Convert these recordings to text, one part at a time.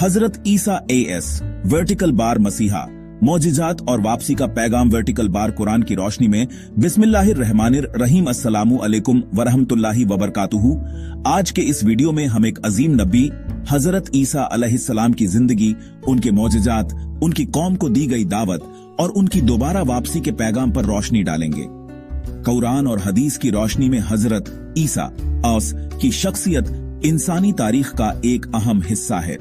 हजरत ईसा AS vertical bar मसीहा, मौजिजात और वापसी का पैगाम वर्टिकल बार कुरान की रोशनी में। बिस्मिल्लाहिर्रहमानिर्रहीम, अस्सलामु अलैकुम वरहमतुल्लाहि वबरकातुहू। आज के इस वीडियो में हम एक अजीम नबी हजरत ईसा अलैहिस्सलाम की जिंदगी, उनके मौजिजात, उनकी कौम को दी गई दावत और उनकी दोबारा वापसी के पैगाम पर रोशनी डालेंगे। कुरान और हदीस की रोशनी में हजरत ईसा AS की शख्सियत इंसानी तारीख का एक अहम हिस्सा है।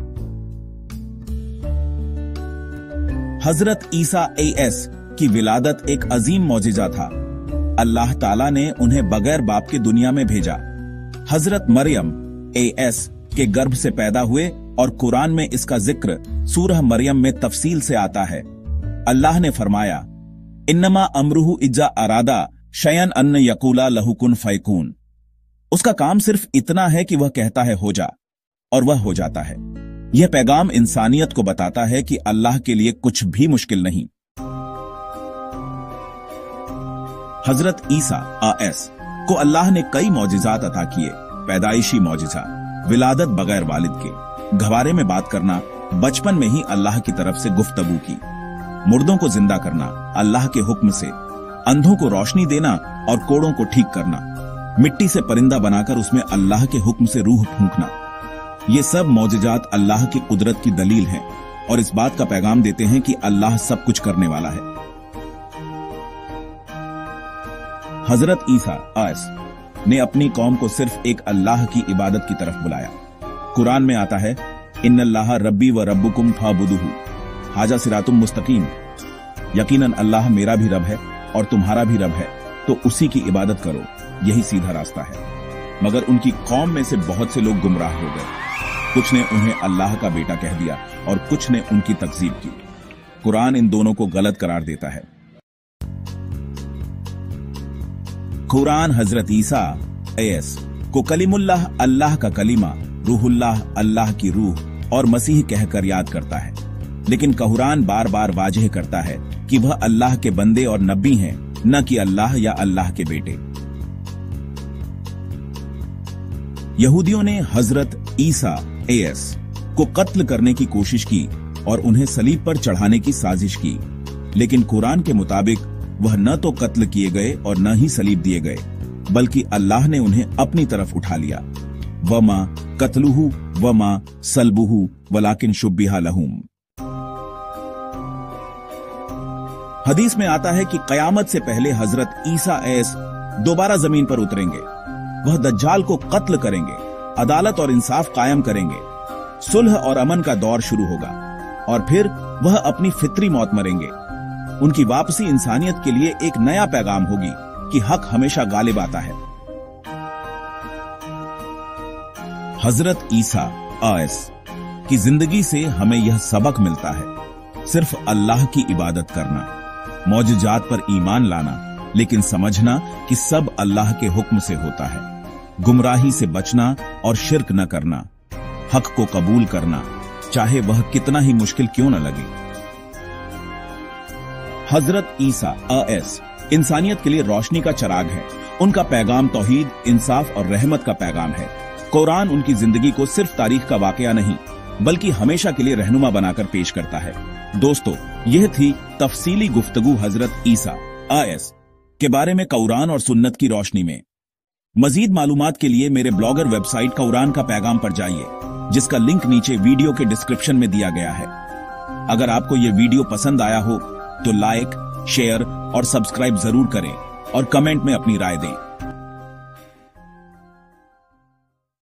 हजरत ईसा AS की विलादत एक अजीम मौजिजा था। अल्लाह ताला ने उन्हें बगैर बाप के दुनिया में भेजा। हजरत मरियम AS के गर्भ से पैदा हुए और कुरान में इसका जिक्र सूरह मरियम में तफसील से आता है। अल्लाह ने फरमाया, इन्नमा अमरुहु इज्जा अरादा शयन अन्न यकूला लहु कुन फयकून। उसका काम सिर्फ इतना है कि वह कहता है हो जा, और वह हो जाता है। यह पैगाम इंसानियत को बताता है कि अल्लाह के लिए कुछ भी मुश्किल नहीं। हजरत ईसा AS को अल्लाह ने कई मौजिजात अता किए। पैदाइशी मौजिजा, विलादत बगैर वालिद के, गवारे में बात करना, बचपन में ही अल्लाह की तरफ से गुफ्तगू की, मुर्दों को जिंदा करना अल्लाह के हुक्म से, अंधों को रोशनी देना और कोड़ों को ठीक करना, मिट्टी से परिंदा बनाकर उसमें अल्लाह के हुक्म से रूह फूंकना। ये सब मौजिजात अल्लाह की कुदरत की दलील हैं और इस बात का पैगाम देते हैं कि अल्लाह सब कुछ करने वाला है। हजरत ईसा AS ने अपनी कौम को सिर्फ एक अल्लाह की इबादत की तरफ बुलाया। कुरान में आता है, इन्नल्लाह रब्बी व रब्बुकुम फाबुदुहु हाजा सिरातुम मुस्तकीम। यकीनन अल्लाह मेरा भी रब है और तुम्हारा भी रब है, तो उसी की इबादत करो, यही सीधा रास्ता है। मगर उनकी कौम में से बहुत से लोग गुमराह हो गए। कुछ ने उन्हें अल्लाह का बेटा कह दिया और कुछ ने उनकी तकजीब की। कुरान इन दोनों को गलत करार देता है। कुरान हजरत ईसा AS को कलीमुल्लाह, अल्लाह का कलीमा, रूहुल्लाह, अल्लाह की रूह और मसीह कहकर याद करता है। लेकिन कुरान बार बार वाजह करता है कि वह अल्लाह के बंदे और नबी हैं, न कि अल्लाह या अल्लाह के बेटे। यहूदियों ने हजरत ईसा AS को कत्ल करने की कोशिश की और उन्हें सलीब पर चढ़ाने की साजिश की, लेकिन कुरान के मुताबिक वह न तो कत्ल किए गए और न ही सलीब दिए गए, बल्कि अल्लाह ने उन्हें अपनी तरफ उठा लिया। वमा कत्लुहु वमा सल्बुहु वलाकिन शुब्बिहा लहुम। हदीस में आता है कि कयामत से पहले हजरत ईसा AS दोबारा जमीन पर उतरेंगे। वह दज्जाल को कत्ल करेंगे, अदालत और इंसाफ कायम करेंगे, सुलह और अमन का दौर शुरू होगा और फिर वह अपनी फित्री मौत मरेंगे। उनकी वापसी इंसानियत के लिए एक नया पैगाम होगी कि हक हमेशा गालिब आता है। हजरत ईसा AS की जिंदगी से हमें यह सबक मिलता है, सिर्फ अल्लाह की इबादत करना, मौजिजात पर ईमान लाना, लेकिन समझना कि सब अल्लाह के हुक्म से होता है। गुमराही से बचना और शिर्क न करना, हक को कबूल करना, चाहे वह कितना ही मुश्किल क्यों न लगे। हजरत ईसा AS इंसानियत के लिए रोशनी का चिराग है। उनका पैगाम तौहीद, इंसाफ और रहमत का पैगाम है। कुरान उनकी जिंदगी को सिर्फ तारीख का वाकया नहीं, बल्कि हमेशा के लिए रहनुमा बनाकर पेश करता है। दोस्तों, यह थी तफसीली गुफ्तगू हजरत ईसा AS के बारे में कुरान और सुन्नत की रोशनी में। मजीद मालूमात के लिए मेरे ब्लॉगर वेबसाइट कुरान का पैगाम पर जाइए, जिसका लिंक नीचे वीडियो के डिस्क्रिप्शन में दिया गया है। अगर आपको यह वीडियो पसंद आया हो तो लाइक, शेयर और सब्सक्राइब जरूर करें और कमेंट में अपनी राय दें।